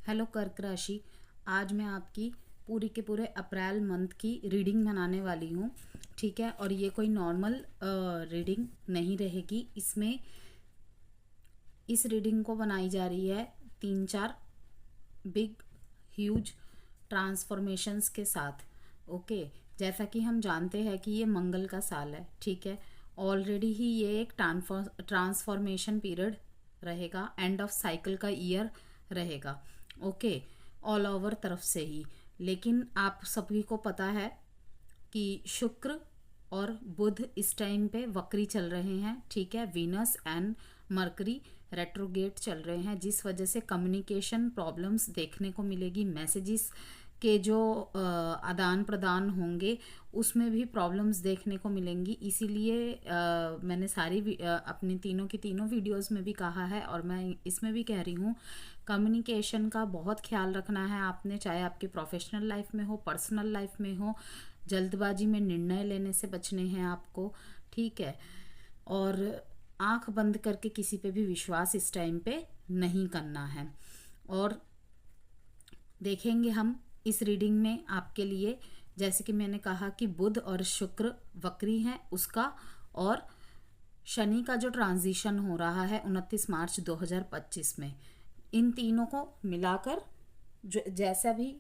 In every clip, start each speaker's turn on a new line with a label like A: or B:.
A: Hello कर्क राशि। आज मैं आपकी पूरी के पूरे अप्रैल मंथ की रीडिंग बनाने वाली हूँ। ठीक है, और ये कोई नॉर्मल रीडिंग नहीं रहेगी। इसमें इस रीडिंग को बनाई जा रही है 3-4 बिग ह्यूज ट्रांसफॉर्मेशंस के साथ। ओके, जैसा कि हम जानते हैं कि ये मंगल का साल है। ठीक है, ऑलरेडी ही ये एक ट्रांसफॉर्मेशन पीरियड रहेगा, एंड ऑफ साइकिल का ईयर रहेगा। ओके, ऑल ओवर तरफ से ही। लेकिन आप सभी को पता है कि शुक्र और बुध इस टाइम पे वक्री चल रहे हैं। ठीक है, वीनस एंड मरकरी रेट्रोगेट चल रहे हैं, जिस वजह से कम्युनिकेशन प्रॉब्लम्स देखने को मिलेगी। मैसेजेस के जो आदान प्रदान होंगे उसमें भी प्रॉब्लम्स देखने को मिलेंगी। इसीलिए मैंने अपनी तीनों की तीनों वीडियोस में भी कहा है, और मैं इसमें भी कह रही हूँ, कम्युनिकेशन का बहुत ख्याल रखना है आपने, चाहे आपकी प्रोफेशनल लाइफ में हो, पर्सनल लाइफ में हो। जल्दबाजी में निर्णय लेने से बचने हैं आपको। ठीक है, और आंख बंद करके किसी पे भी विश्वास इस टाइम पे नहीं करना है। और देखेंगे हम इस रीडिंग में आपके लिए, जैसे कि मैंने कहा कि बुध और शुक्र वक्री हैं उसका, और शनि का जो ट्रांजिशन हो रहा है 29 मार्च 2025 में, इन तीनों को मिलाकर जैसा भी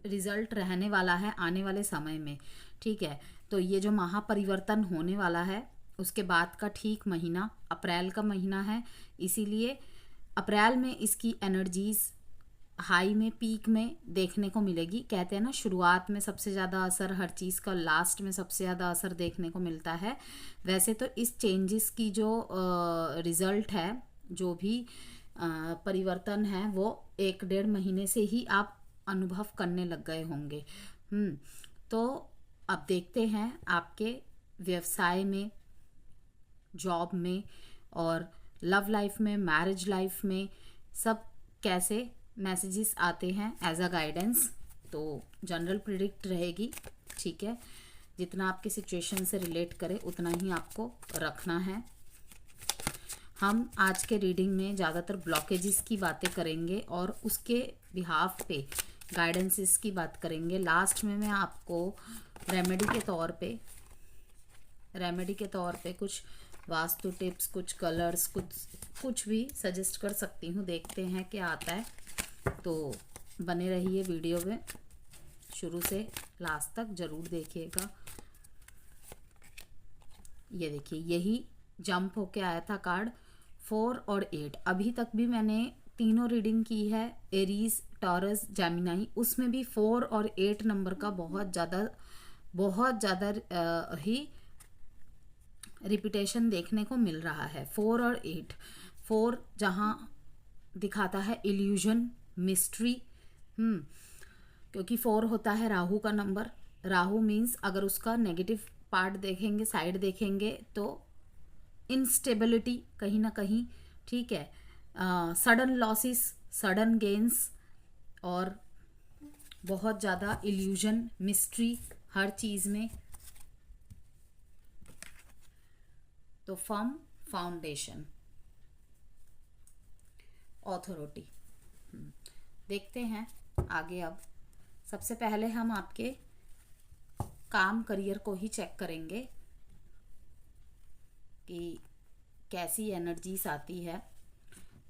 A: रिजल्ट रहने वाला है आने वाले समय में। ठीक है, तो ये जो महापरिवर्तन होने वाला है उसके बाद का ठीक महीना अप्रैल का महीना है। इसीलिए अप्रैल में इसकी एनर्जीज हाई में, पीक में देखने को मिलेगी। कहते हैं ना, शुरुआत में सबसे ज़्यादा असर हर चीज़ का लास्ट में सबसे ज़्यादा असर देखने को मिलता है। वैसे तो इस चेंजेस की जो रिज़ल्ट है, जो भी परिवर्तन है, वो 1-1.5 महीने से ही आप अनुभव करने लग गए होंगे। तो अब देखते हैं आपके व्यवसाय में, जॉब में, और लव लाइफ में, मैरिज लाइफ में, सब कैसे मैसेजेस आते हैं एज अ गाइडेंस। तो जनरल प्रिडिक्ट रहेगी। ठीक है, जितना आपके सिचुएशन से रिलेट करे उतना ही आपको रखना है। हम आज के रीडिंग में ज़्यादातर ब्लॉकेजेस की बातें करेंगे और उसके बिहाफ पे गाइडेंसेस की बात करेंगे। लास्ट में मैं आपको रेमेडी के तौर पे कुछ वास्तु टिप्स, कुछ कलर्स, कुछ भी सजेस्ट कर सकती हूँ। देखते हैं क्या आता है। तो बने रहिए वीडियो में, शुरू से लास्ट तक ज़रूर देखिएगा। ये देखिए, यही जंप होके आया था कार्ड 4 और 8। अभी तक भी मैंने तीनों रीडिंग की है, एरीज, टॉरस, जेमिनाई, उसमें भी 4 और 8 नंबर का बहुत ज़्यादा ही रिपीटेशन देखने को मिल रहा है। 4 और 8। 4 जहाँ दिखाता है इल्यूजन, मिस्ट्री, क्योंकि 4 होता है राहु का नंबर। राहु मीन्स अगर उसका नेगेटिव पार्ट देखेंगे, साइड देखेंगे, तो इनस्टेबिलिटी कहीं ना कहीं। ठीक है, सडन लॉसेस, सडन गेन्स, और बहुत ज़्यादा इल्यूजन, मिस्ट्री हर चीज़ में। तो फर्म फाउंडेशन, ऑथोरिटी। देखते हैं आगे। अब सबसे पहले हम आपके काम, करियर को ही चेक करेंगे कि कैसी एनर्जीज आती है।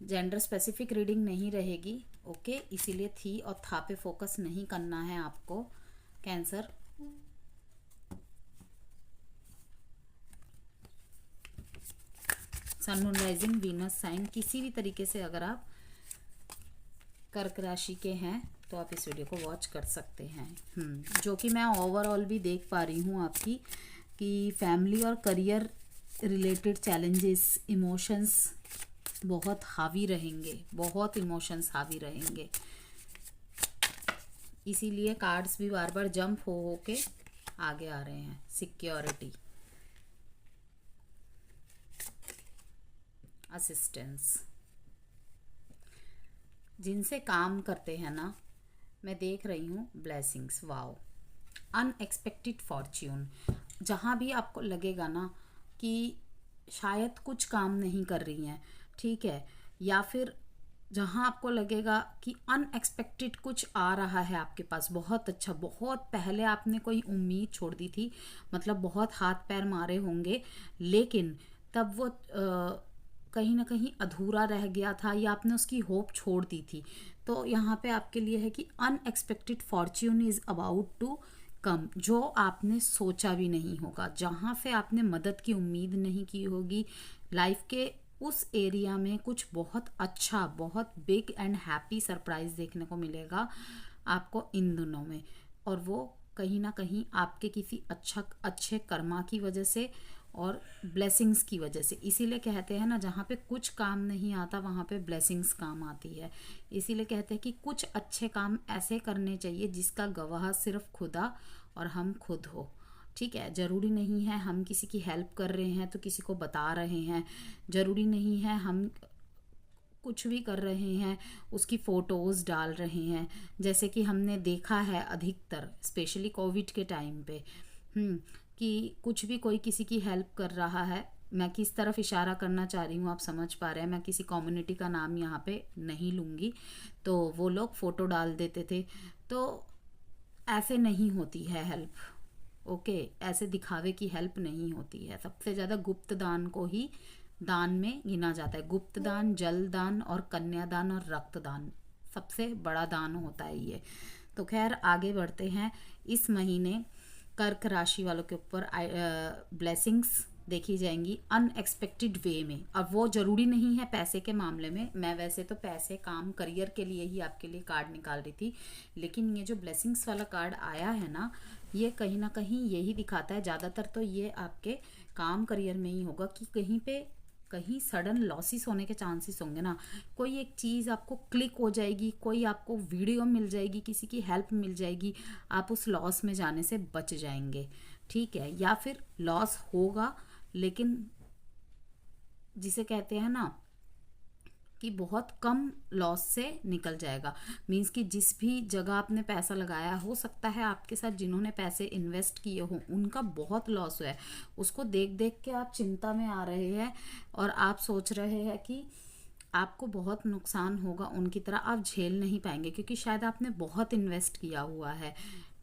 A: जेंडर स्पेसिफिक रीडिंग नहीं रहेगी। ओके, इसीलिए थी और था पे फोकस नहीं करना है आपको। कैंसर, सन, मून, राइजिंग, वीनस साइन, किसी भी तरीके से अगर आप कर्क राशि के हैं तो आप इस वीडियो को वॉच कर सकते हैं। जो कि मैं ओवरऑल भी देख पा रही हूँ आपकी, कि फैमिली और करियर रिलेटेड चैलेंजेस, इमोशंस बहुत हावी रहेंगे, बहुत इमोशंस हावी रहेंगे। इसीलिए कार्ड्स भी बार बार जंप हो के आगे आ रहे हैं। सिक्योरिटी, असिस्टेंस, जिनसे काम करते हैं ना, मैं देख रही हूँ ब्लेसिंग्स। Wow, unexpected Fortune. जहाँ भी आपको लगेगा ना कि शायद कुछ काम नहीं कर रही हैं, ठीक है, या फिर जहाँ आपको लगेगा कि अनएक्सपेक्टेड कुछ आ रहा है आपके पास, बहुत अच्छा, बहुत पहले आपने कोई उम्मीद छोड़ दी थी, मतलब बहुत हाथ पैर मारे होंगे, लेकिन तब वो कहीं ना कहीं अधूरा रह गया था या आपने उसकी होप छोड़ दी थी। तो यहाँ पे आपके लिए है कि unexpected fortune is about to come, जो आपने सोचा भी नहीं होगा, जहाँ से आपने मदद की उम्मीद नहीं की होगी, लाइफ के उस एरिया में कुछ बहुत अच्छा, बहुत बिग एंड हैप्पी सरप्राइज देखने को मिलेगा आपको इन दिनों में। और वो कहीं ना कहीं आपके किसी अच्छे कर्मा की वजह से और ब्लेसिंग्स की वजह से। इसीलिए कहते हैं ना, जहाँ पे कुछ काम नहीं आता वहाँ पे ब्लेसिंग्स काम आती है। इसीलिए कहते हैं कि कुछ अच्छे काम ऐसे करने चाहिए जिसका गवाह सिर्फ खुदा और हम खुद हो। ठीक है, ज़रूरी नहीं है हम किसी की हेल्प कर रहे हैं तो किसी को बता रहे हैं, ज़रूरी नहीं है हम कुछ भी कर रहे हैं उसकी फ़ोटोज़ डाल रहे हैं, जैसे कि हमने देखा है अधिकतर स्पेशली कोविड के टाइम पे। कि कुछ भी कोई किसी की हेल्प कर रहा है, मैं किस तरफ इशारा करना चाह रही हूँ आप समझ पा रहे हैं, मैं किसी कम्युनिटी का नाम यहाँ पे नहीं लूँगी, तो वो लोग फ़ोटो डाल देते थे। तो ऐसे नहीं होती है हेल्प, ओके, ऐसे दिखावे की हेल्प नहीं होती है। सबसे ज़्यादा गुप्त दान को ही दान में गिना जाता है। गुप्त दान, जल दान और कन्यादान और रक्तदान सबसे बड़ा दान होता है ये। तो खैर आगे बढ़ते हैं। इस महीने कर्क राशि वालों के ऊपर ब्लेसिंग्स देखी जाएंगी अनएक्सपेक्टेड वे में। अब वो ज़रूरी नहीं है पैसे के मामले में, मैं वैसे तो पैसे, काम, करियर के लिए ही आपके लिए कार्ड निकाल रही थी, लेकिन ये जो ब्लेसिंग्स वाला कार्ड आया है ना, ये कहीं ना कहीं यही दिखाता है, ज़्यादातर तो ये आपके काम करियर में ही होगा कि कहीं पे कहीं सडन लॉसेस होने के चांसेस होंगे ना। कोई एक चीज़ आपको क्लिक हो जाएगी, कोई आपको वीडियो मिल जाएगी, किसी की हेल्प मिल जाएगी, आप उस लॉस में जाने से बच जाएंगे। ठीक है, या फिर लॉस होगा लेकिन जिसे कहते हैं ना कि बहुत कम लॉस से निकल जाएगा। मीन्स कि जिस भी जगह आपने पैसा लगाया, हो सकता है आपके साथ जिन्होंने पैसे इन्वेस्ट किए हो उनका बहुत लॉस हुआ है, उसको देख देख के आप चिंता में आ रहे हैं और आप सोच रहे हैं कि आपको बहुत नुकसान होगा, उनकी तरह आप झेल नहीं पाएंगे क्योंकि शायद आपने बहुत इन्वेस्ट किया हुआ है।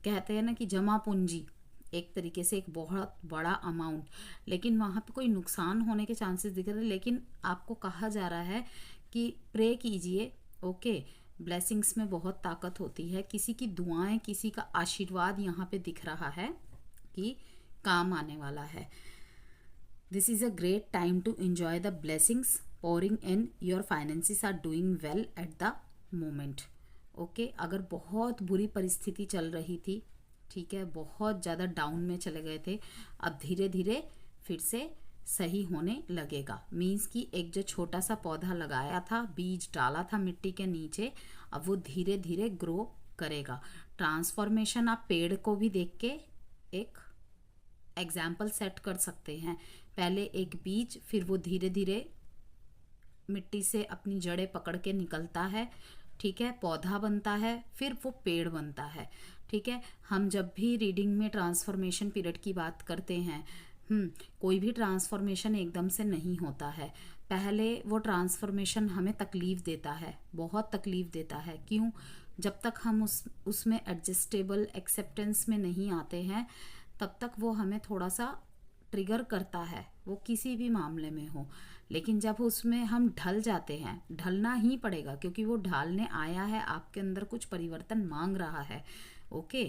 A: कहते हैं ना कि जमा पूंजी एक तरीके से एक बहुत बड़ा अमाउंट, लेकिन वहाँ पे कोई नुकसान होने के चांसेस दिख रहे हैं, लेकिन आपको कहा जा रहा है कि प्रे कीजिए। ओके, ब्लेसिंग्स में बहुत ताकत होती है, किसी की दुआएं, किसी का आशीर्वाद यहाँ पे दिख रहा है कि काम आने वाला है। This is a great time to enjoy the blessings pouring in, your finances are doing well at the moment। Okay, अगर बहुत बुरी परिस्थिति चल रही थी, ठीक है, बहुत ज़्यादा डाउन में चले गए थे, अब धीरे धीरे फिर से सही होने लगेगा। मीन्स कि एक जो छोटा सा पौधा लगाया था, बीज डाला था मिट्टी के नीचे, अब वो धीरे धीरे ग्रो करेगा। ट्रांसफॉर्मेशन आप पेड़ को भी देख के एक एग्जाम्पल सेट कर सकते हैं। पहले एक बीज, फिर वो धीरे धीरे मिट्टी से अपनी जड़ें पकड़ के निकलता है, ठीक है, पौधा बनता है, फिर वो पेड़ बनता है। ठीक है, हम जब भी रीडिंग में ट्रांसफॉर्मेशन पीरियड की बात करते हैं, कोई भी ट्रांसफॉर्मेशन एकदम से नहीं होता है। पहले वो ट्रांसफॉर्मेशन हमें तकलीफ़ देता है, बहुत तकलीफ़ देता है। क्यों? जब तक हम उसमें एडजस्टेबल एक्सेप्टेंस में नहीं आते हैं, तब तक वो हमें थोड़ा सा ट्रिगर करता है, वो किसी भी मामले में हो। लेकिन जब उसमें हम ढल जाते हैं, ढलना ही पड़ेगा क्योंकि वो ढालने आया है, आपके अंदर कुछ परिवर्तन मांग रहा है। ओके,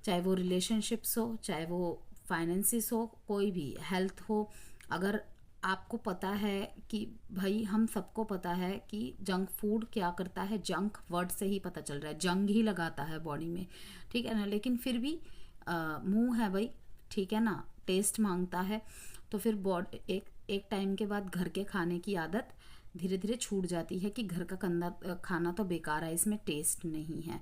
A: चाहे वो रिलेशनशिप्स हो, चाहे वो फाइनेंसिस हो, कोई भी हेल्थ हो। अगर आपको पता है कि भाई, हम सबको पता है कि जंक फूड क्या करता है, जंक वर्ड से ही पता चल रहा है, जंग ही लगाता है बॉडी में, ठीक है ना। लेकिन फिर भी मुंह है भाई, ठीक है ना, टेस्ट मांगता है, तो फिर एक टाइम के बाद घर के खाने की आदत धीरे धीरे छूट जाती है कि घर का गंदा खाना तो बेकार है, इसमें टेस्ट नहीं है,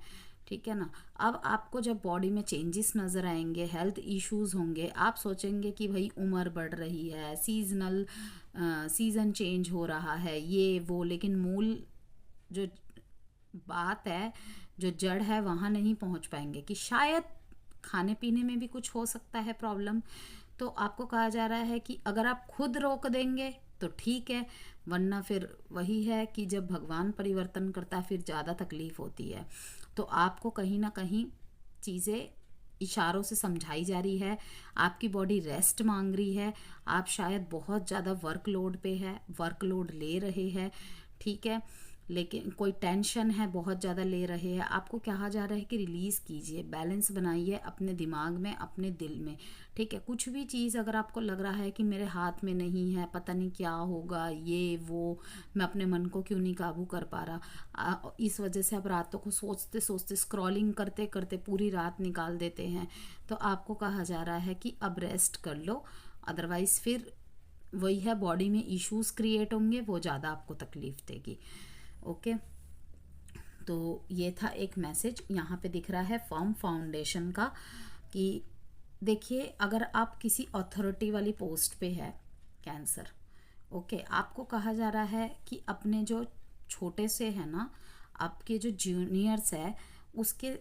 A: ठीक है ना। अब आपको जब बॉडी में चेंजेस नज़र आएंगे, हेल्थ इश्यूज होंगे, आप सोचेंगे कि भाई उम्र बढ़ रही है, सीज़न चेंज हो रहा है, ये वो, लेकिन मूल जो बात है, जो जड़ है, वहाँ नहीं पहुँच पाएंगे कि शायद खाने पीने में भी कुछ हो सकता है प्रॉब्लम। तो आपको कहा जा रहा है कि अगर आप खुद रोक देंगे तो ठीक है, वरना फिर वही है कि जब भगवान परिवर्तन करता है फिर ज़्यादा तकलीफ होती है। तो आपको कहीं ना कहीं चीज़ें इशारों से समझाई जा रही है, आपकी बॉडी रेस्ट मांग रही है, आप शायद बहुत ज़्यादा वर्कलोड पे है, वर्कलोड ले रहे हैं, ठीक है, लेकिन कोई टेंशन है बहुत ज़्यादा ले रहे हैं, आपको कहा जा रहा है कि रिलीज़ कीजिए, बैलेंस बनाइए अपने दिमाग में, अपने दिल में, ठीक है। कुछ भी चीज़ अगर आपको लग रहा है कि मेरे हाथ में नहीं है, पता नहीं क्या होगा, ये वो, मैं अपने मन को क्यों नहीं काबू कर पा रहा, इस वजह से आप रातों को सोचते सोचते स्क्रॉलिंग करते करते पूरी रात निकाल देते हैं, तो आपको कहा जा रहा है कि अब रेस्ट कर लो, अदरवाइज़ फिर वही है, बॉडी में इश्यूज क्रिएट होंगे, वो ज़्यादा आपको तकलीफ देगी। ओके, तो ये था एक मैसेज यहाँ पे दिख रहा है फर्म फाउंडेशन का कि देखिए, अगर आप किसी अथॉरिटी वाली पोस्ट पे है कैंसर, ओके, आपको कहा जा रहा है कि अपने जो छोटे से है ना, आपके जो जूनियर्स है उसके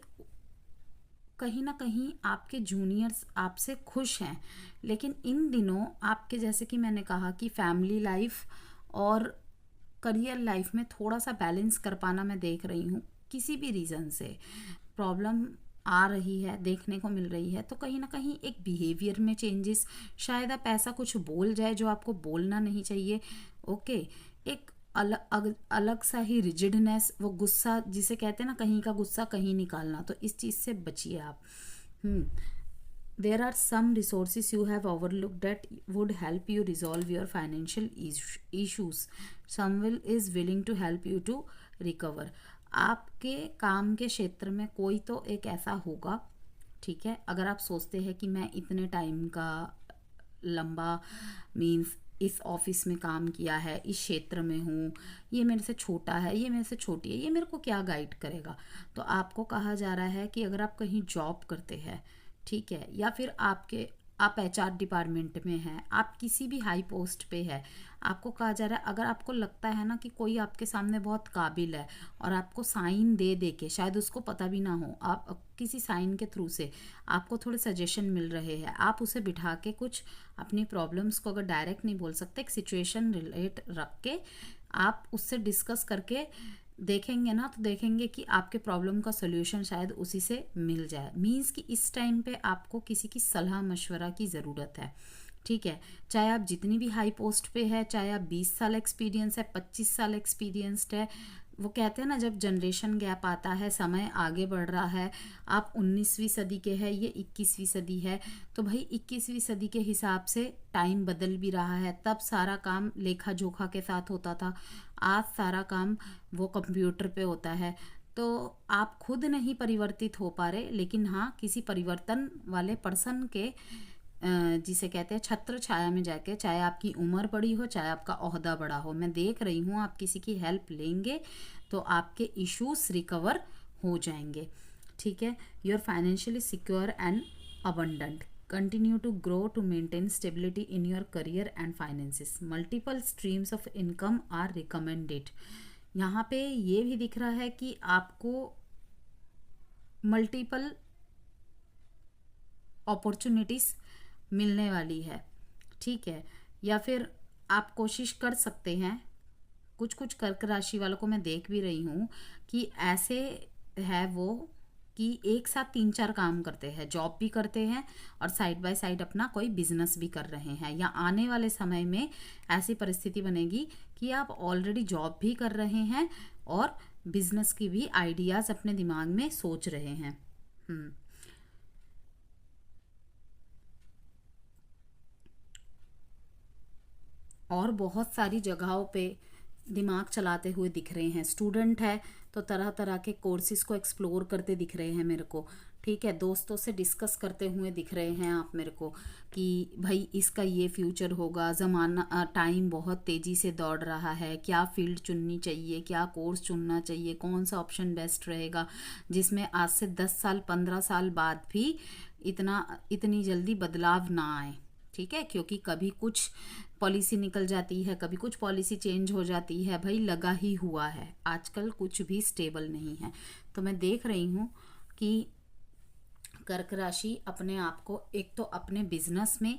A: कहीं ना कहीं आपके जूनियर्स आपसे खुश हैं, लेकिन इन दिनों आपके, जैसे कि मैंने कहा कि फैमिली लाइफ और करियर लाइफ में थोड़ा सा बैलेंस कर पाना मैं देख रही हूँ, किसी भी रीज़न से प्रॉब्लम आ रही है, देखने को मिल रही है, तो कहीं ना कहीं एक बिहेवियर में चेंजेस, शायद आप ऐसा कुछ बोल जाए जो आपको बोलना नहीं चाहिए, ओके, एक अलग सा ही रिजिडनेस, वो गुस्सा जिसे कहते हैं ना, कहीं का गुस्सा कहीं निकालना, तो इस चीज़ से बचिए आप। There are some resources you have overlooked that would help you resolve your financial issues. Someone is willing to help you to recover. आपके काम के क्षेत्र में कोई तो एक ऐसा होगा, ठीक है, अगर आप सोचते हैं कि मैं इतने टाइम का लंबा मीन्स इस ऑफिस में काम किया है, इस क्षेत्र में हूँ, ये मेरे से छोटा है, ये मेरे से छोटी है, ये मेरे को क्या गाइड करेगा, तो आपको कहा जा रहा है कि अगर आप कहीं जॉब करते हैं, ठीक है, या फिर आप एचआर डिपार्टमेंट में हैं, आप किसी भी हाई पोस्ट पे है, आपको कहा जा रहा है अगर आपको लगता है ना कि कोई आपके सामने बहुत काबिल है और आपको साइन दे दे के, शायद उसको पता भी ना हो, आप किसी साइन के थ्रू से आपको थोड़े सजेशन मिल रहे हैं, आप उसे बिठा के कुछ अपनी प्रॉब्लम्स को, अगर डायरेक्ट नहीं बोल सकते, एक सिचुएशन रिलेट रख के आप उससे डिस्कस करके देखेंगे ना, तो देखेंगे कि आपके प्रॉब्लम का सोल्यूशन शायद उसी से मिल जाए। मीन्स कि इस टाइम पे आपको किसी की सलाह मशवरा की ज़रूरत है, ठीक है, चाहे आप जितनी भी हाई पोस्ट पे है, चाहे आप 20 साल एक्सपीरियंस है, 25 साल एक्सपीरियंसड है, वो कहते हैं ना जब जनरेशन गैप आता है, समय आगे बढ़ रहा है, आप 19वीं सदी के हैं, ये 21वीं सदी है, तो भाई 21वीं सदी के हिसाब से टाइम बदल भी रहा है, तब सारा काम लेखा जोखा के साथ होता था, आज सारा काम वो कंप्यूटर पे होता है, तो आप खुद नहीं परिवर्तित हो पा रहे, लेकिन हाँ किसी परिवर्तन वाले पर्सन के जिसे कहते हैं छत्र छाया में जाके, चाहे आपकी उम्र बड़ी हो, चाहे आपका ओहदा बड़ा हो, मैं देख रही हूँ आप किसी की हेल्प लेंगे तो आपके इश्यूज रिकवर हो जाएंगे, ठीक है। Your financially secure and abundant, continue to grow to maintain stability in your career and finances, multiple streams of income are recommended. यहाँ पे ये भी दिख रहा है कि आपको मल्टीपल अपॉर्चुनिटीज़ मिलने वाली है, ठीक है, या फिर आप कोशिश कर सकते हैं, कुछ कुछ कर्क राशि वालों को मैं देख भी रही हूँ कि ऐसे है वो कि एक साथ 3-4 काम करते हैं, जॉब भी करते हैं और साइड बाय साइड अपना कोई बिजनेस भी कर रहे हैं, या आने वाले समय में ऐसी परिस्थिति बनेगी कि आप ऑलरेडी जॉब भी कर रहे हैं और बिजनेस की भी आइडियाज़ अपने दिमाग में सोच रहे हैं। और बहुत सारी जगहों पे दिमाग चलाते हुए दिख रहे हैं, स्टूडेंट है तो तरह तरह के कोर्सेज को एक्सप्लोर करते दिख रहे हैं मेरे को, ठीक है, दोस्तों से डिस्कस करते हुए दिख रहे हैं आप मेरे को कि भाई इसका ये फ्यूचर होगा, ज़माना टाइम बहुत तेज़ी से दौड़ रहा है, क्या फील्ड चुननी चाहिए, क्या कोर्स चुनना चाहिए, कौन सा ऑप्शन बेस्ट रहेगा जिसमें आज से 10 साल 15 साल बाद भी इतनी जल्दी बदलाव ना आए, ठीक है, क्योंकि कभी कुछ पॉलिसी निकल जाती है, कभी कुछ पॉलिसी चेंज हो जाती है, भाई लगा ही हुआ है, आजकल कुछ भी स्टेबल नहीं है। तो मैं देख रही हूँ कि कर्क राशि अपने आप को एक तो अपने बिजनेस में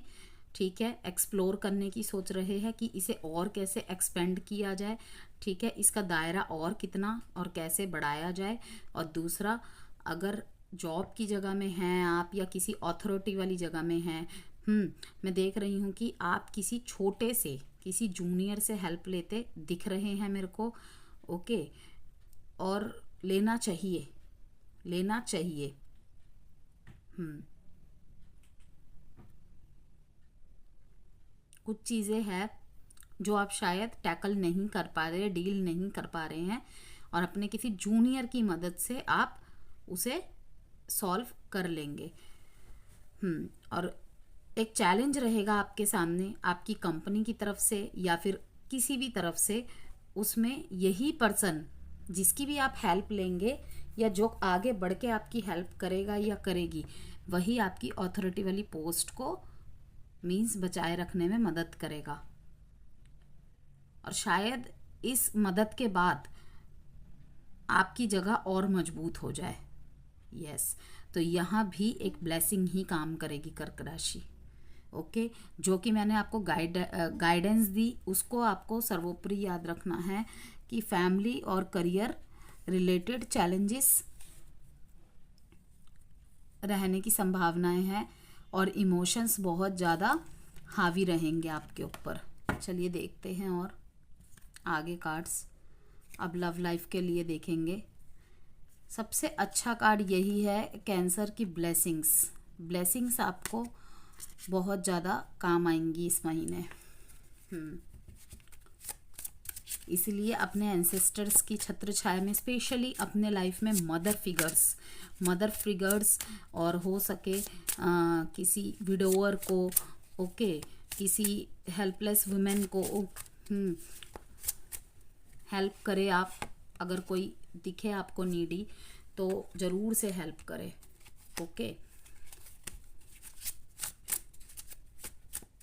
A: ठीक है, एक्सप्लोर करने की सोच रहे हैं कि इसे और कैसे एक्सपेंड किया जाए, ठीक है, इसका दायरा और कितना और कैसे बढ़ाया जाए। और दूसरा, अगर जॉब की जगह में हैं आप या किसी अथॉरिटी वाली जगह में हैं, मैं देख रही हूँ कि आप किसी छोटे से, किसी जूनियर से हेल्प लेते दिख रहे हैं मेरे को। ओके, और लेना चाहिए, लेना चाहिए। कुछ चीज़ें हैं जो आप शायद टैकल नहीं कर पा रहे, डील नहीं कर पा रहे हैं, और अपने किसी जूनियर की मदद से आप उसे सॉल्व कर लेंगे। और एक चैलेंज रहेगा आपके सामने, आपकी कंपनी की तरफ से या फिर किसी भी तरफ से, उसमें यही पर्सन जिसकी भी आप हेल्प लेंगे या जो आगे बढ़ के आपकी हेल्प करेगा या करेगी, वही आपकी अथॉरिटी वाली पोस्ट को मीन्स बचाए रखने में मदद करेगा। और शायद इस मदद के बाद आपकी जगह और मजबूत हो जाए। यस, तो यहाँ भी एक ब्लेसिंग ही काम करेगी कर्क राशि। ओके, जो कि मैंने आपको गाइडेंस दी, उसको आपको सर्वोपरि याद रखना है कि फैमिली और करियर रिलेटेड चैलेंजेस रहने की संभावनाएं हैं और इमोशंस बहुत ज़्यादा हावी रहेंगे आपके ऊपर। चलिए देखते हैं और आगे कार्ड्स। अब लव लाइफ के लिए देखेंगे। सबसे अच्छा कार्ड यही है, कैंसर की ब्लेसिंग्स। ब्लेसिंग्स आपको बहुत ज़्यादा काम आएंगी इस महीने। इसीलिए अपने एंसेस्टर्स की छत्र छाया में, स्पेशली अपने लाइफ में मदर फिगर्स और हो सके किसी विडोवर को, ओके, किसी हेल्पलेस वुमेन को हेल्प करे आप। अगर कोई दिखे आपको नीडी तो ज़रूर से हेल्प करे। ओके,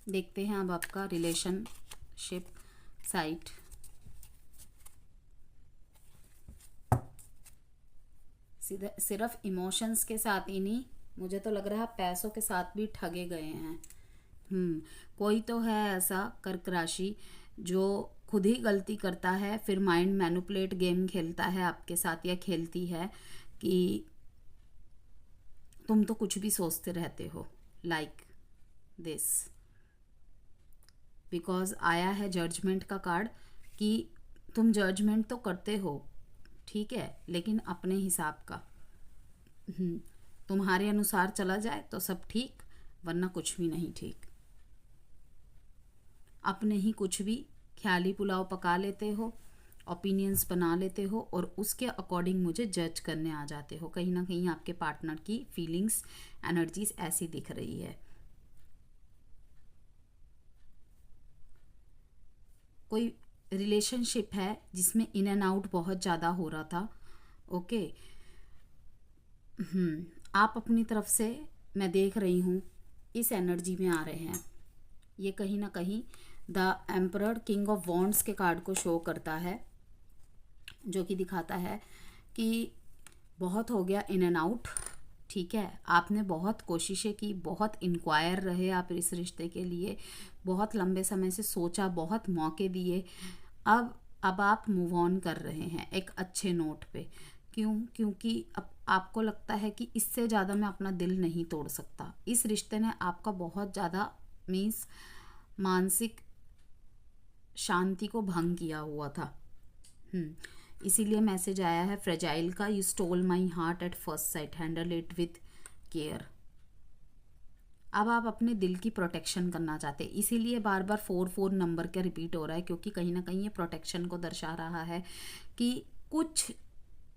A: देखते हैं अब आपका रिलेशनशिप साइट। सिर्फ इमोशंस के साथ ही नहीं, मुझे तो लग रहा है पैसों के साथ भी ठगे गए हैं। कोई तो है ऐसा कर्क राशि जो खुद ही गलती करता है, फिर माइंड मैनिपुलेट गेम खेलता है आपके साथ या खेलती है कि तुम तो कुछ भी सोचते रहते हो, लाइक दिस। बिकॉज आया है जजमेंट का कार्ड कि तुम जजमेंट तो करते हो, ठीक है, लेकिन अपने हिसाब का। तुम्हारे अनुसार चला जाए तो सब ठीक, वरना कुछ भी नहीं ठीक। अपने ही कुछ भी ख्याली पुलाव पका लेते हो, ओपिनियंस बना लेते हो और उसके अकॉर्डिंग मुझे जज करने आ जाते हो। कहीं ना कहीं आपके पार्टनर की फीलिंग्स, एनर्जीज ऐसी दिख रही है। कोई रिलेशनशिप है जिसमें इन एंड आउट बहुत ज़्यादा हो रहा था। ओके, आप अपनी तरफ से, मैं देख रही हूँ, इस एनर्जी में आ रहे हैं। ये कहीं ना कहीं the emperor king of wands के कार्ड को शो करता है, जो कि दिखाता है कि बहुत हो गया इन एंड आउट, ठीक है। आपने बहुत कोशिशें की, बहुत इंक्वायर रहे आप इस रिश्ते के लिए, बहुत लंबे समय से सोचा, बहुत मौके दिए। अब आप मूव ऑन कर रहे हैं एक अच्छे नोट पे। क्योंकि अब आपको लगता है कि इससे ज़्यादा मैं अपना दिल नहीं तोड़ सकता। इस रिश्ते ने आपका बहुत ज़्यादा मीन्स मानसिक शांति को भंग किया हुआ था। इसीलिए मैसेज आया है फ्रेजाइल का, you stole my heart at first sight, handle it with care. अब आप अपने दिल की प्रोटेक्शन करना चाहते हैं, इसीलिए बार बार 4 नंबर का रिपीट हो रहा है, क्योंकि कहीं ना कहीं ये प्रोटेक्शन को दर्शा रहा है कि कुछ,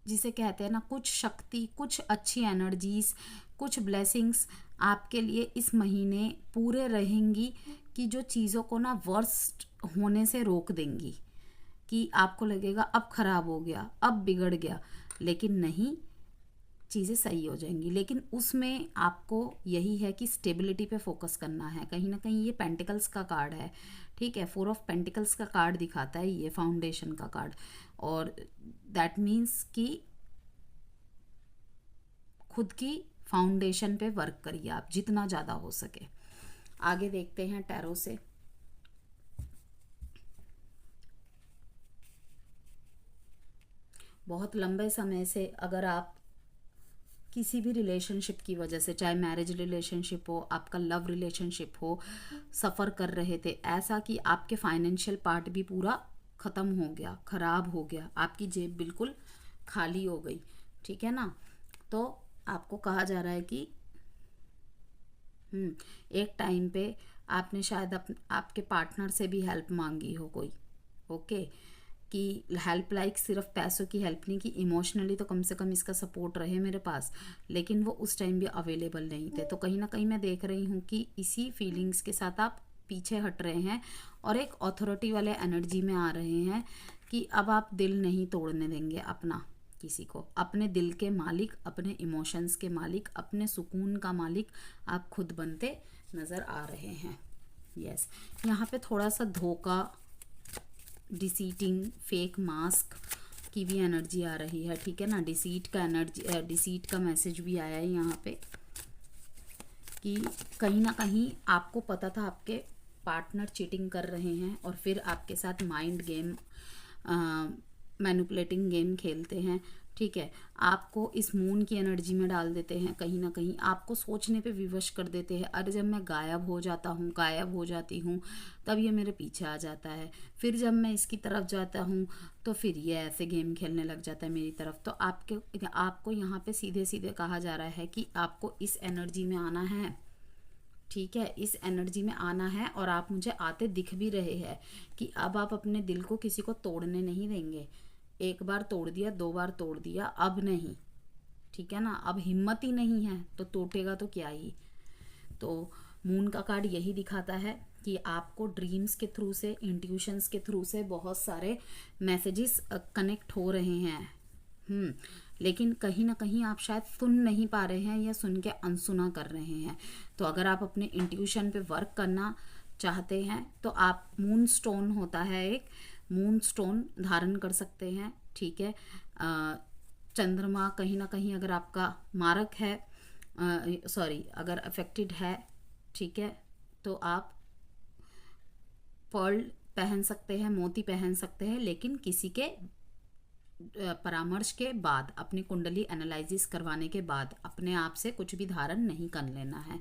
A: जिसे कहते हैं ना, कुछ शक्ति, कुछ अच्छी एनर्जीज, कुछ ब्लेसिंग्स आपके लिए इस महीने पूरे रहेंगी कि जो चीज़ों को ना वर्स्ट होने से रोक देंगी। कि आपको लगेगा अब खराब हो गया, अब बिगड़ गया, लेकिन नहीं, चीज़ें सही हो जाएंगी। लेकिन उसमें आपको यही है कि स्टेबिलिटी पे फोकस करना है। कहीं ना कहीं ये पेंटिकल्स का कार्ड है, ठीक है, 4 ऑफ पेंटिकल्स का कार्ड दिखाता है ये, फाउंडेशन का कार्ड। और दैट मीन्स कि खुद की फाउंडेशन पे वर्क करिए आप जितना ज़्यादा हो सके। आगे देखते हैं टैरो से। बहुत लंबे समय से अगर आप किसी भी रिलेशनशिप की वजह से, चाहे मैरिज रिलेशनशिप हो, आपका लव रिलेशनशिप हो, सफ़र कर रहे थे, ऐसा कि आपके फाइनेंशियल पार्ट भी पूरा ख़त्म हो गया, ख़राब हो गया, आपकी जेब बिल्कुल खाली हो गई, ठीक है ना। तो आपको कहा जा रहा है कि एक टाइम पे आपने शायद आपके पार्टनर से भी हेल्प मांगी हो कोई, ओके, कि हेल्प लाइक सिर्फ पैसों की हेल्प नहीं, कि इमोशनली तो कम से कम इसका सपोर्ट रहे मेरे पास, लेकिन वो उस टाइम भी अवेलेबल नहीं थे। तो कहीं ना कहीं मैं देख रही हूँ कि इसी फीलिंग्स के साथ आप पीछे हट रहे हैं और एक अथॉरिटी वाले एनर्जी में आ रहे हैं कि अब आप दिल नहीं तोड़ने देंगे अपना किसी को। अपने दिल के मालिक, अपने इमोशंस के मालिक, अपने सुकून का मालिक आप खुद बनते नज़र आ रहे हैं। यस, यहाँ पे थोड़ा सा धोखा, डिसीटिंग, फेक मास्क की भी एनर्जी आ रही है, ठीक है ना। डिसीट का एनर्जी, डिसीट का मैसेज भी आया है यहाँ पे कि कहीं ना कहीं आपको पता था आपके पार्टनर चीटिंग कर रहे हैं और फिर आपके साथ माइंड गेम, मैनिपुलेटिंग गेम खेलते हैं, ठीक है। आपको इस मून की एनर्जी में डाल देते हैं, कहीं ना कहीं आपको सोचने पे विवश कर देते हैं। अरे जब मैं गायब हो जाता हूँ, गायब हो जाती हूँ, तब ये मेरे पीछे आ जाता है, फिर जब मैं इसकी तरफ जाता हूँ तो फिर ये ऐसे गेम खेलने लग जाता है मेरी तरफ। तो आपको यहाँ पे सीधे सीधे कहा जा रहा है कि आपको इस एनर्जी में आना है, ठीक है, इस एनर्जी में आना है। और आप मुझे आते दिख भी रहे हैं कि अब आप अपने दिल को किसी को तोड़ने नहीं देंगे। एक बार तोड़ दिया, दो बार तोड़ दिया, अब नहीं, ठीक है ना। अब हिम्मत ही नहीं है तो टूटेगा तो क्या ही। तो मून का कार्ड यही दिखाता है कि आपको ड्रीम्स के थ्रू से, इंट्यूशंस के थ्रू से बहुत सारे मैसेजेस कनेक्ट हो रहे हैं, लेकिन कहीं ना कहीं आप शायद सुन नहीं पा रहे हैं या सुन के अनसुना कर रहे हैं। तो अगर आप अपने इंट्यूशन पे वर्क करना चाहते हैं तो आप मून स्टोन होता है एक, मून स्टोन धारण कर सकते हैं, ठीक है। चंद्रमा कहीं ना कहीं अगर आपका मारक है, सॉरी, अगर अफेक्टेड है, ठीक है, तो आप पर्ल पहन सकते हैं, मोती पहन सकते हैं, लेकिन किसी के परामर्श के बाद, अपनी कुंडली एनालिसिस करवाने के बाद अपने आप से कुछ भी धारण नहीं कर लेना है,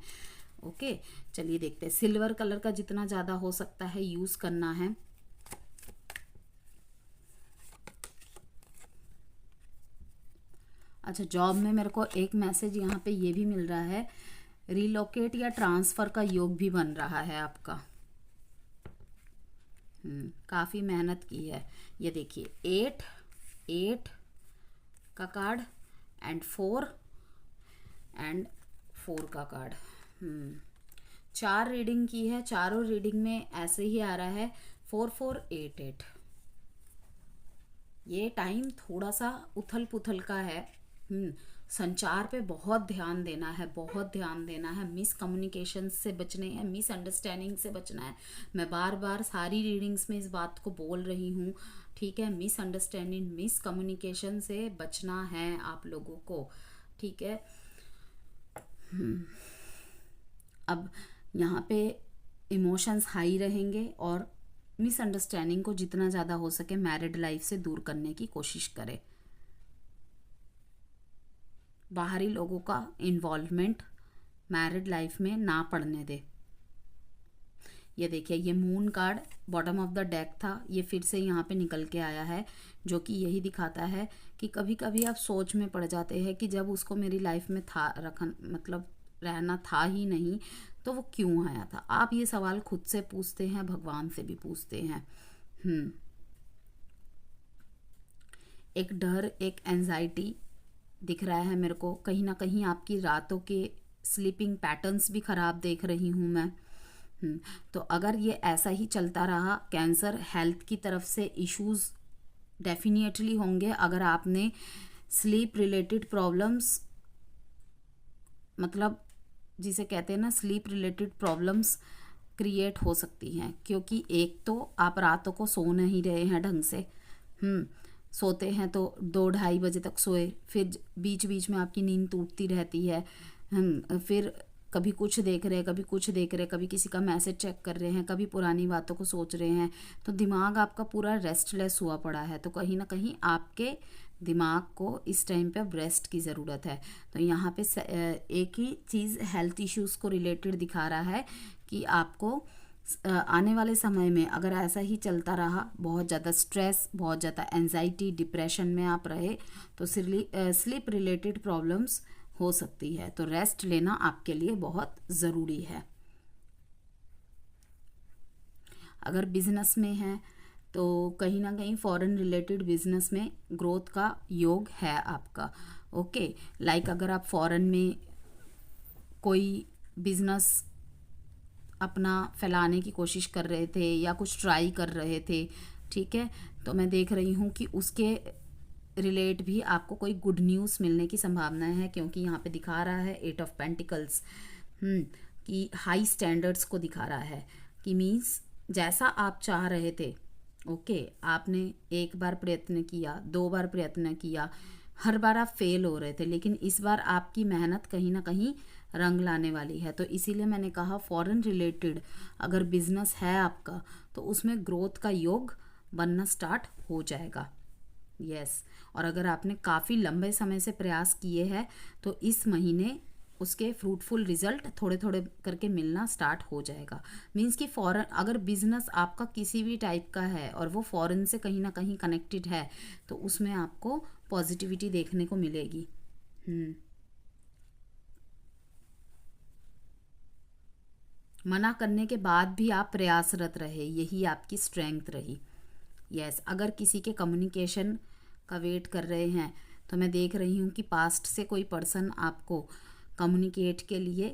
A: ओके। चलिए देखते हैं, सिल्वर कलर का जितना ज़्यादा हो सकता है यूज़ करना है। अच्छा, जॉब में मेरे को एक मैसेज यहाँ पे ये भी मिल रहा है, रिलोकेट या ट्रांसफ़र का योग भी बन रहा है आपका। काफ़ी मेहनत की है। ये देखिए, 8 का कार्ड एंड 4 का कार्ड, 4 रीडिंग की है। चारों रीडिंग में ऐसे ही आ रहा है 4488। ये टाइम थोड़ा सा उथल पुथल का है, संचार पे बहुत ध्यान देना है, बहुत ध्यान देना है। मिसकम्युनिकेशन से बचने हैं, मिसअंडरस्टैंडिंग से बचना है। मैं बार बार सारी रीडिंग्स में इस बात को बोल रही हूँ, ठीक है। मिसअंडरस्टैंडिंग, मिसकम्युनिकेशन से बचना है आप लोगों को, ठीक है। अब यहाँ पे इमोशंस हाई रहेंगे और मिसअंडरस्टैंडिंग को जितना ज़्यादा हो सके मैरिड लाइफ से दूर करने की कोशिश करें। बाहरी लोगों का इन्वॉल्वमेंट मैरिड लाइफ में ना पड़ने दे। ये देखिए, ये moon card bottom of the deck था, ये फिर से यहाँ पे निकल के आया है, जो कि यही दिखाता है कि कभी कभी आप सोच में पड़ जाते हैं कि जब उसको मेरी लाइफ में था मतलब रहना था ही नहीं तो वो क्यों आया था। आप ये सवाल खुद से पूछते हैं, भगवान से भी पूछते हैं। एक डर, एक एंजाइटी दिख रहा है मेरे को। कहीं ना कहीं आपकी रातों के स्लीपिंग पैटर्न्स भी ख़राब देख रही हूँ मैं। तो अगर ये ऐसा ही चलता रहा, कैंसर हेल्थ की तरफ से इश्यूज डेफिनेटली होंगे। अगर आपने स्लीप रिलेटेड प्रॉब्लम्स, मतलब जिसे कहते हैं ना, स्लीप रिलेटेड प्रॉब्लम्स क्रिएट हो सकती हैं, क्योंकि एक तो आप रातों को सो नहीं रहे हैं ढंग से। सोते हैं तो 2-2:30 बजे तक सोए, फिर बीच बीच में आपकी नींद टूटती रहती है। फिर कभी कुछ देख रहे हैं, कभी कुछ देख रहे हैं, कभी किसी का मैसेज चेक कर रहे हैं, कभी पुरानी बातों को सोच रहे हैं, तो दिमाग आपका पूरा रेस्टलेस हुआ पड़ा है। तो कहीं ना कहीं आपके दिमाग को इस टाइम पे अब रेस्ट की ज़रूरत है। तो यहाँ पे एक ही चीज़ हेल्थ इश्यूज़ को रिलेटेड दिखा रहा है कि आपको आने वाले समय में अगर ऐसा ही चलता रहा, बहुत ज़्यादा स्ट्रेस, बहुत ज़्यादा एंजाइटी, डिप्रेशन में आप रहे, तो स्लीप रिलेटेड प्रॉब्लम्स हो सकती है। तो रेस्ट लेना आपके लिए बहुत ज़रूरी है। अगर बिजनेस में है तो कहीं ना कहीं फॉरेन रिलेटेड बिजनेस में ग्रोथ का योग है आपका। ओके, लाइक अगर आप फॉरेन में कोई बिजनेस अपना फैलाने की कोशिश कर रहे थे या कुछ ट्राई कर रहे थे, ठीक है, तो मैं देख रही हूँ कि उसके रिलेट भी आपको कोई गुड न्यूज़ मिलने की संभावना है, क्योंकि यहाँ पे दिखा रहा है 8 ऑफ पेंटिकल्स कि हाई स्टैंडर्ड्स को दिखा रहा है कि मीन्स जैसा आप चाह रहे थे, ओके, आपने एक बार प्रयत्न किया, 2 बार प्रयत्न किया, हर बार आप फेल हो रहे थे, लेकिन इस बार आपकी मेहनत कहीं ना कहीं रंग लाने वाली है। तो इसीलिए मैंने कहा फॉरेन रिलेटेड अगर बिजनेस है आपका तो उसमें ग्रोथ का योग बनना स्टार्ट हो जाएगा। यस, और अगर आपने काफ़ी लंबे समय से प्रयास किए हैं तो इस महीने उसके फ्रूटफुल रिजल्ट थोड़े थोड़े करके मिलना स्टार्ट हो जाएगा। मीन्स कि फॉरेन अगर बिजनेस आपका किसी भी टाइप का है और वो फॉरेन से कहीं ना कहीं कनेक्टेड है तो उसमें आपको पॉजिटिविटी देखने को मिलेगी। मना करने के बाद भी आप प्रयासरत रहे, यही आपकी स्ट्रेंथ रही। यस, अगर किसी के कम्युनिकेशन का वेट कर रहे हैं तो मैं देख रही हूँ कि पास्ट से कोई पर्सन आपको कम्युनिकेट के लिए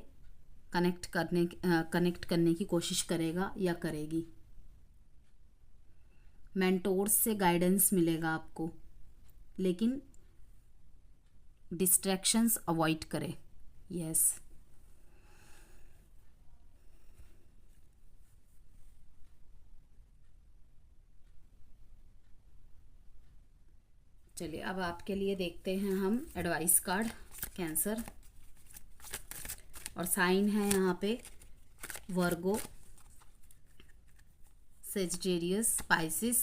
A: कनेक्ट करने की कोशिश करेगा या करेगी। मेंटोर्स से गाइडेंस मिलेगा आपको, लेकिन डिस्ट्रैक्शंस अवॉइड करें। यस, चलिए अब आपके लिए देखते हैं हम एडवाइस कार्ड कैंसर, और साइन है यहाँ पे Virgo, Sagittarius, Pisces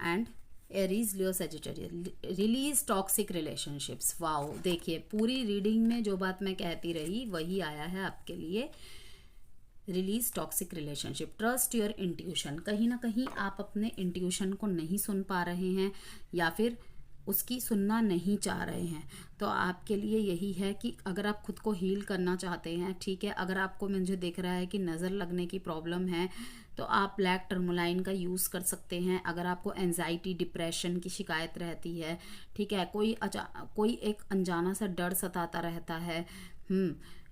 A: and Aries, Leo, Sagittarius. Release toxic relationships. Wow, देखिए पूरी रीडिंग में जो बात मैं कहती रही वही आया है आपके लिए। Release toxic relationship, trust your intuition. कहीं ना कहीं आप अपने इंट्यूशन को नहीं सुन पा रहे हैं या फिर उसकी सुनना नहीं चाह रहे हैं, तो आपके लिए यही है कि अगर आप खुद को हील करना चाहते हैं, ठीक है, अगर आपको मुझे दिख रहा है कि नज़र लगने की प्रॉब्लम है तो आप ब्लैक टर्मोलाइन का यूज़ कर सकते हैं। अगर आपको एंजाइटी, डिप्रेशन की शिकायत रहती है, ठीक है, कोई एक अनजाना सा डर सताता रहता है,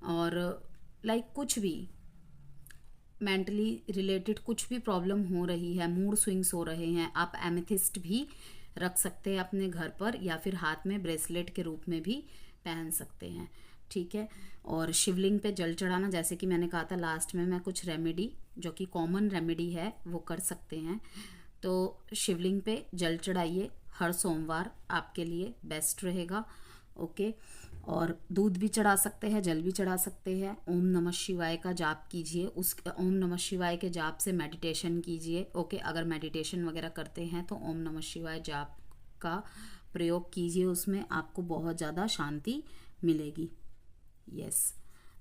A: और लाइक कुछ भी मेंटली रिलेटेड कुछ भी प्रॉब्लम हो रही है, मूड स्विंग्स हो रहे हैं, आप एमेथिस्ट भी रख सकते हैं अपने घर पर या फिर हाथ में ब्रेसलेट के रूप में भी पहन सकते हैं, ठीक है। और शिवलिंग पे जल चढ़ाना, जैसे कि मैंने कहा था लास्ट में, मैं कुछ रेमेडी जो कि कॉमन रेमेडी है वो कर सकते हैं। तो शिवलिंग पे जल चढ़ाइए हर सोमवार, आपके लिए बेस्ट रहेगा। ओके, और दूध भी चढ़ा सकते हैं, जल भी चढ़ा सकते हैं। ओम नमः शिवाय का जाप कीजिए, उस ओम नमः शिवाय के जाप से मेडिटेशन कीजिए। ओके, अगर मेडिटेशन वगैरह करते हैं तो ओम नमः शिवाय जाप का प्रयोग कीजिए, उसमें आपको बहुत ज़्यादा शांति मिलेगी। यस,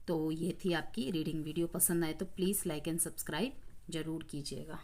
A: तो ये थी आपकी रीडिंग। वीडियो पसंद आए तो प्लीज़ लाइक एंड सब्सक्राइब ज़रूर कीजिएगा।